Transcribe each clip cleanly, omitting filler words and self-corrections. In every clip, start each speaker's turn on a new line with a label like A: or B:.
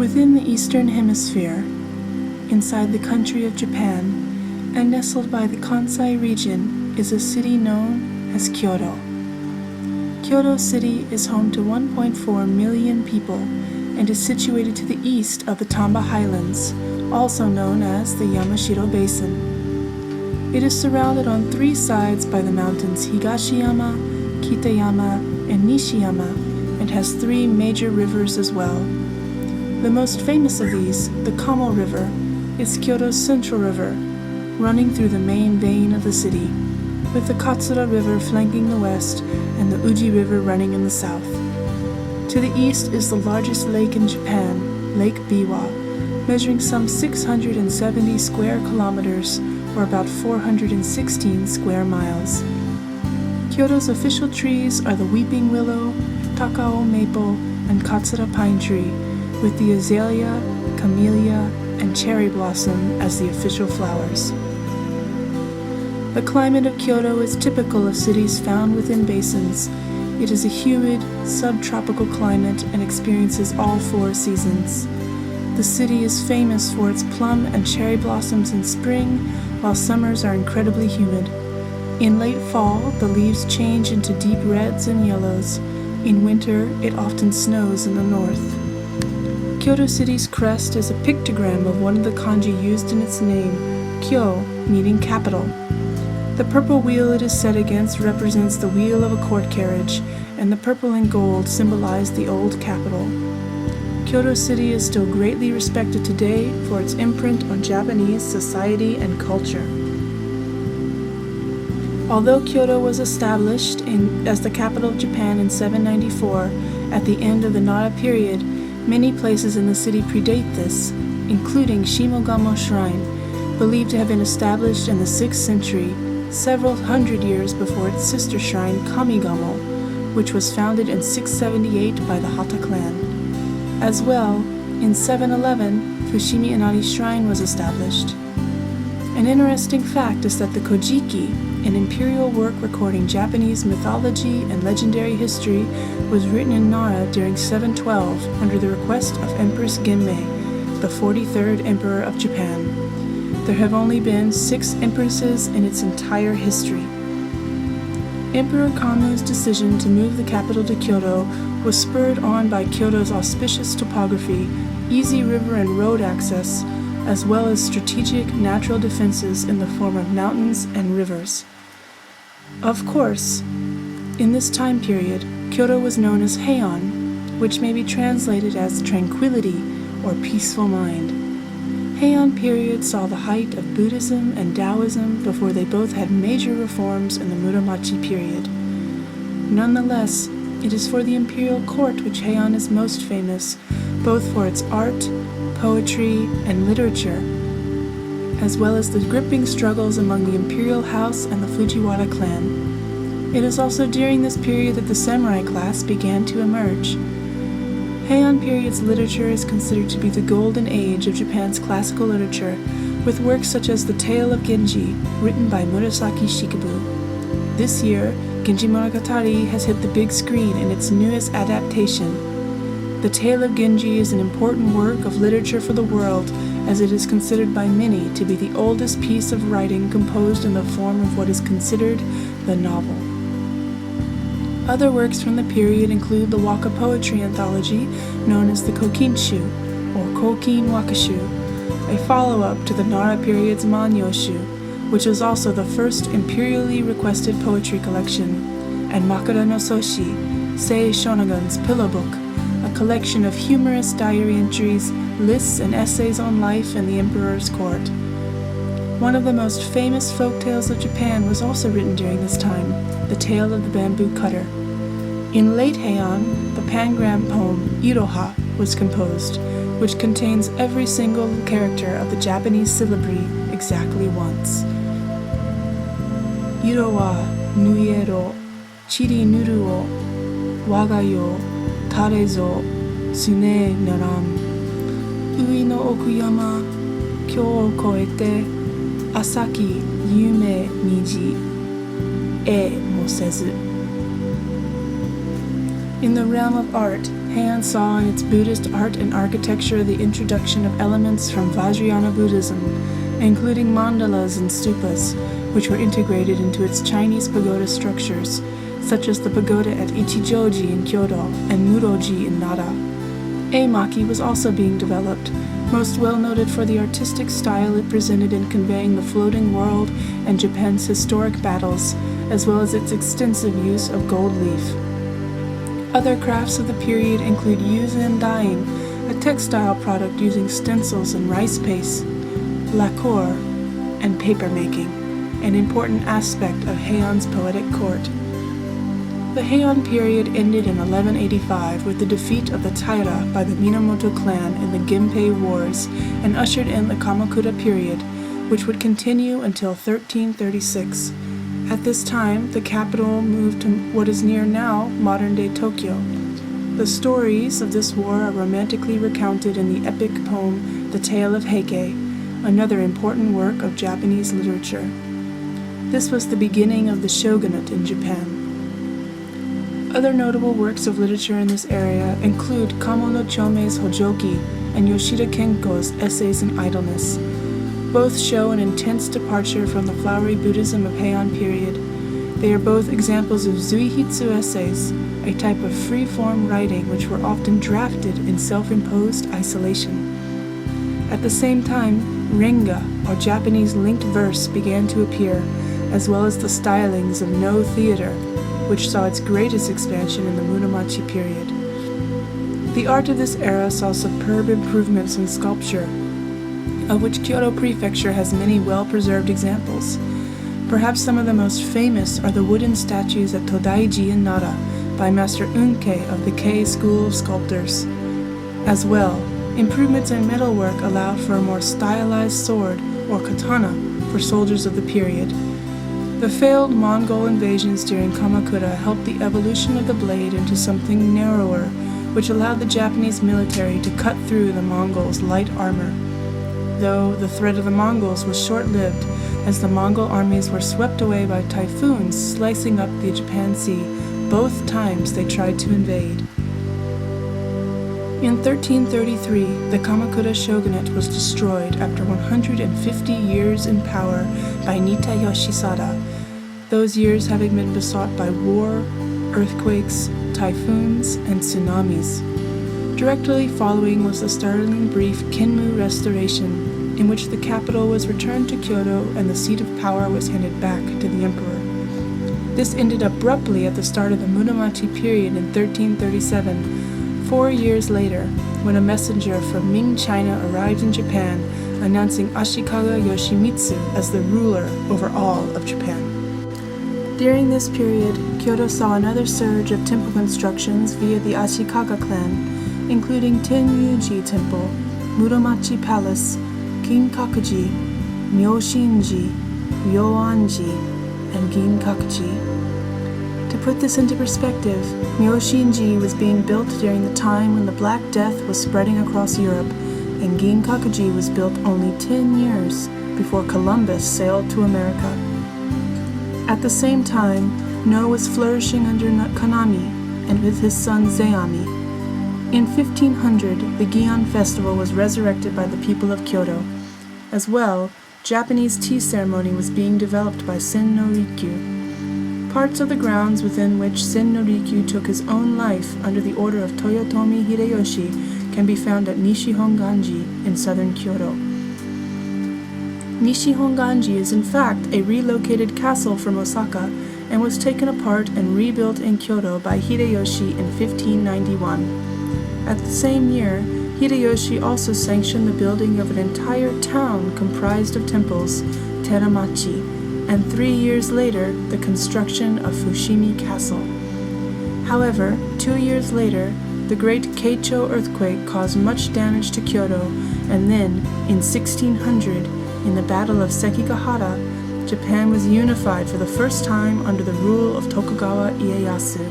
A: Within the Eastern Hemisphere, inside the country of Japan, and nestled by the Kansai Region, is a city known as Kyoto. Kyoto City is home to 1.4 million people and is situated to the east of the Tamba Highlands, also known as the Yamashiro Basin. It is surrounded on three sides by the mountains Higashiyama, Kitayama, and Nishiyama, and has three major rivers as well. The most famous of these, the Kamo River, is Kyoto's central river, running through the main vein of the city, with the Katsura River flanking the west and the Uji River running in the south. To the east is the largest lake in Japan, Lake Biwa, measuring some 670 square kilometers, or about 416 square miles. Kyoto's official trees are the weeping willow, Takao maple, and Katsura pine tree, with the azalea, camellia, and cherry blossom as the official flowers. The climate of Kyoto is typical of cities found within basins. It is a humid, subtropical climate and experiences all four seasons. The city is famous for its plum and cherry blossoms in spring, while summers are incredibly humid. In late fall, the leaves change into deep reds and yellows. In winter, it often snows in the north. Kyoto City's crest is a pictogram of one of the kanji used in its name, Kyo, meaning capital. The purple wheel it is set against represents the wheel of a court carriage, and the purple and gold symbolize the old capital. Kyoto City is still greatly respected today for its imprint on Japanese society and culture. Although Kyoto was established as the capital of Japan in 794, at the end of the Nara period, many places in the city predate this, including Shimogamo Shrine, believed to have been established in the 6th century, several hundred years before its sister shrine Kamigamo, which was founded in 678 by the Hata clan. As well, in 711, Fushimi Inari Shrine was established. An interesting fact is that the Kojiki, an imperial work recording Japanese mythology and legendary history, was written in Nara during 712 under the request of Empress Genmei, the 43rd Emperor of Japan. There have only been 6 empresses in its entire history. Emperor Kamu's decision to move the capital to Kyoto was spurred on by Kyoto's auspicious topography, easy river and road access, as well as strategic natural defenses in the form of mountains and rivers. Of course, in this time period, Kyoto was known as Heian, which may be translated as tranquility or peaceful mind. Heian period saw the height of Buddhism and Taoism before they both had major reforms in the Muromachi period. Nonetheless, it is for the imperial court which Heian is most famous, both for its art, poetry, and literature, as well as the gripping struggles among the imperial house and the Fujiwara clan. It is also during this period that the samurai class began to emerge. Heian period's literature is considered to be the golden age of Japan's classical literature, with works such as The Tale of Genji, written by Murasaki Shikibu. This year, Genji Monogatari has hit the big screen in its newest adaptation. The Tale of Genji is an important work of literature for the world, as it is considered by many to be the oldest piece of writing composed in the form of what is considered the novel. Other works from the period include the waka poetry anthology known as the Kokinshu, or Kokin Wakashu, a follow-up to the Nara period's Manyoshu, which was also the first imperially requested poetry collection, and Makura no Soshi, Sei Shonagon's Pillow Book, a collection of humorous diary entries, lists, and essays on life in the emperor's court. One of the most famous folk tales of Japan was also written during this time, The Tale of the Bamboo Cutter. In late Heian, the pangram poem Iroha was composed, which contains every single character of the Japanese syllabary exactly once. Iro wa nuiero, chiri nuru o, waga yo, tare zo, sune naran. Ui no okuyama, kyo o koete, asaki yume niji, e mo sezu. In the realm of art, Heian saw in its Buddhist art and architecture the introduction of elements from Vajrayana Buddhism, including mandalas and stupas, which were integrated into its Chinese pagoda structures, such as the pagoda at Ichijoji in Kyoto and Muroji in Nara. Eimaki was also being developed, most well noted for the artistic style it presented in conveying the floating world and Japan's historic battles, as well as its extensive use of gold leaf. Other crafts of the period include yuzen dyeing, a textile product using stencils and rice paste, lacquer, and paper making, an important aspect of Heian's poetic court. The Heian period ended in 1185 with the defeat of the Taira by the Minamoto clan in the Genpei Wars and ushered in the Kamakura period, which would continue until 1336. At this time, the capital moved to what is near now modern-day Tokyo. The stories of this war are romantically recounted in the epic poem The Tale of Heike, another important work of Japanese literature. This was the beginning of the shogunate in Japan. Other notable works of literature in this area include Kamo no Chomei's Hojoki and Yoshida Kenko's Essays in Idleness. Both show an intense departure from the flowery Buddhism of Heian period. They are both examples of zuihitsu essays, a type of free-form writing which were often drafted in self-imposed isolation. At the same time, renga, or Japanese linked verse, began to appear, as well as the stylings of no theater, which saw its greatest expansion in the Muromachi period. The art of this era saw superb improvements in sculpture, of which Kyoto Prefecture has many well-preserved examples. Perhaps some of the most famous are the wooden statues at Todaiji in Nara by Master Unkei of the Kei School of Sculptors. As well, improvements in metalwork allowed for a more stylized sword, or katana, for soldiers of the period. The failed Mongol invasions during Kamakura helped the evolution of the blade into something narrower, which allowed the Japanese military to cut through the Mongols' light armor. Though the threat of the Mongols was short-lived, as the Mongol armies were swept away by typhoons slicing up the Japan Sea both times they tried to invade. In 1333, the Kamakura shogunate was destroyed after 150 years in power by Nita Yoshisada, those years having been besought by war, earthquakes, typhoons, and tsunamis. Directly following was the startling brief Kinmu Restoration, in which the capital was returned to Kyoto and the seat of power was handed back to the emperor. This ended abruptly at the start of the Muromachi period in 1337, 4 years later, when a messenger from Ming China arrived in Japan, announcing Ashikaga Yoshimitsu as the ruler over all of Japan. During this period, Kyoto saw another surge of temple constructions via the Ashikaga clan, including Tenyuji Temple, Muromachi Palace, Kinkakuji, Myoshinji, Ryoanji, and Ginkakuji. To put this into perspective, Myoshinji was being built during the time when the Black Death was spreading across Europe, and Ginkakuji was built only 10 years before Columbus sailed to America. At the same time, No was flourishing under Kanami and with his son Zeami. In 1500, the Gion festival was resurrected by the people of Kyoto. As well, Japanese tea ceremony was being developed by Sen no Rikyu. Parts of the grounds within which Sen no Rikyu took his own life under the order of Toyotomi Hideyoshi can be found at Nishihonganji in southern Kyoto. Nishihonganji is in fact a relocated castle from Osaka and was taken apart and rebuilt in Kyoto by Hideyoshi in 1591. At the same year, Hideyoshi also sanctioned the building of an entire town comprised of temples, Teramachi, and 3 years later, the construction of Fushimi Castle. However, 2 years later, the Great Keicho earthquake caused much damage to Kyoto, and then, in 1600, in the Battle of Sekigahara, Japan was unified for the first time under the rule of Tokugawa Ieyasu.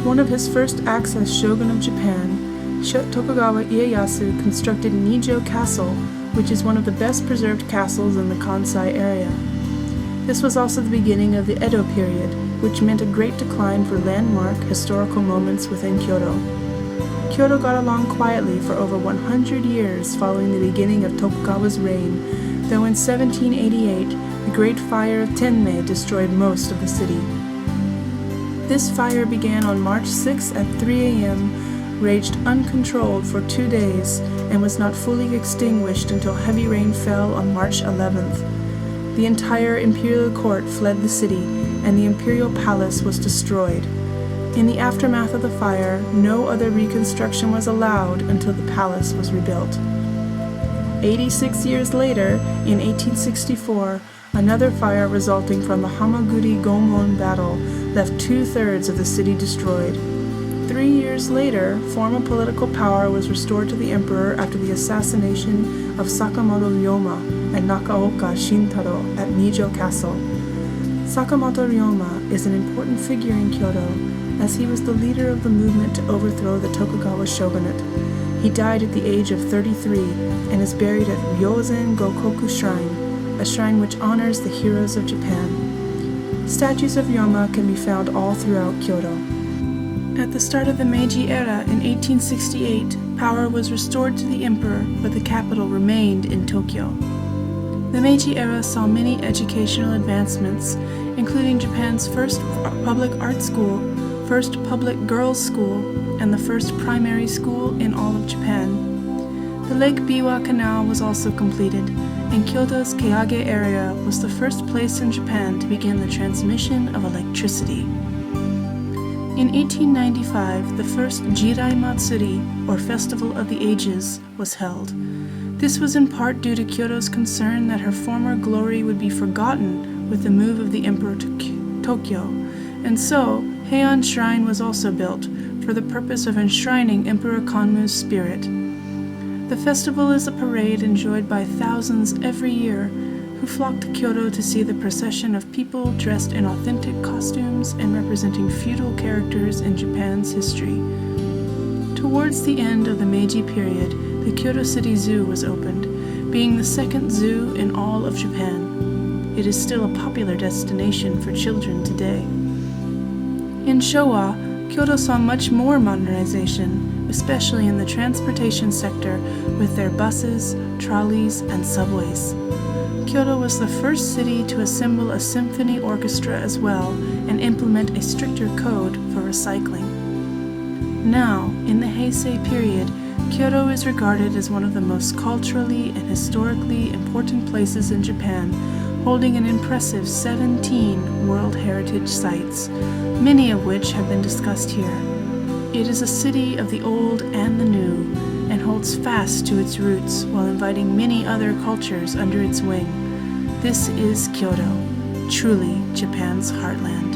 A: One of his first acts as shogun of Japan, Tokugawa Ieyasu constructed Nijo Castle, which is one of the best preserved castles in the Kansai area. This was also the beginning of the Edo period, which meant a great decline for landmark historical moments within Kyoto. Kyoto got along quietly for over 100 years following the beginning of Tokugawa's reign, though in 1788, the Great Fire of Tenmei destroyed most of the city. This fire began on March 6 at 3 a.m., raged uncontrolled for 2 days, and was not fully extinguished until heavy rain fell on March 11th. The entire imperial court fled the city, and the imperial palace was destroyed. In the aftermath of the fire, no other reconstruction was allowed until the palace was rebuilt. 86 years later, in 1864, another fire resulting from the Hamaguri Gomon battle left 2/3 of the city destroyed. 3 years later, former political power was restored to the emperor after the assassination of Sakamoto Ryoma and Nakaoka Shintaro at Nijo Castle. Sakamoto Ryoma is an important figure in Kyoto, as he was the leader of the movement to overthrow the Tokugawa shogunate. He died at the age of 33 and is buried at Ryozen Gokoku Shrine, a shrine which honors the heroes of Japan. Statues of Ryoma can be found all throughout Kyoto. At the start of the Meiji era in 1868, power was restored to the emperor, but the capital remained in Tokyo. The Meiji era saw many educational advancements, including Japan's first public art school, first public girls' school, and the first primary school in all of Japan. The Lake Biwa Canal was also completed, and Kyoto's Keage area was the first place in Japan to begin the transmission of electricity. In 1895, the first Jirai Matsuri, or Festival of the Ages, was held. This was in part due to Kyoto's concern that her former glory would be forgotten with the move of the emperor to Tokyo, and so Heian Shrine was also built for the purpose of enshrining Emperor Kanmu's spirit. The festival is a parade enjoyed by thousands every year who flock to Kyoto to see the procession of people dressed in authentic costumes and representing feudal characters in Japan's history. Towards the end of the Meiji period, the Kyoto City Zoo was opened, being the second zoo in all of Japan. It is still a popular destination for children today. In Showa, Kyoto saw much more modernization, especially in the transportation sector with their buses, trolleys, and subways. Kyoto was the first city to assemble a symphony orchestra as well and implement a stricter code for recycling. Now, in the Heisei period, Kyoto is regarded as one of the most culturally and historically important places in Japan, holding an impressive 17 World Heritage Sites, many of which have been discussed here. It is a city of the old and the new, and holds fast to its roots while inviting many other cultures under its wing. This is Kyoto, truly Japan's heartland.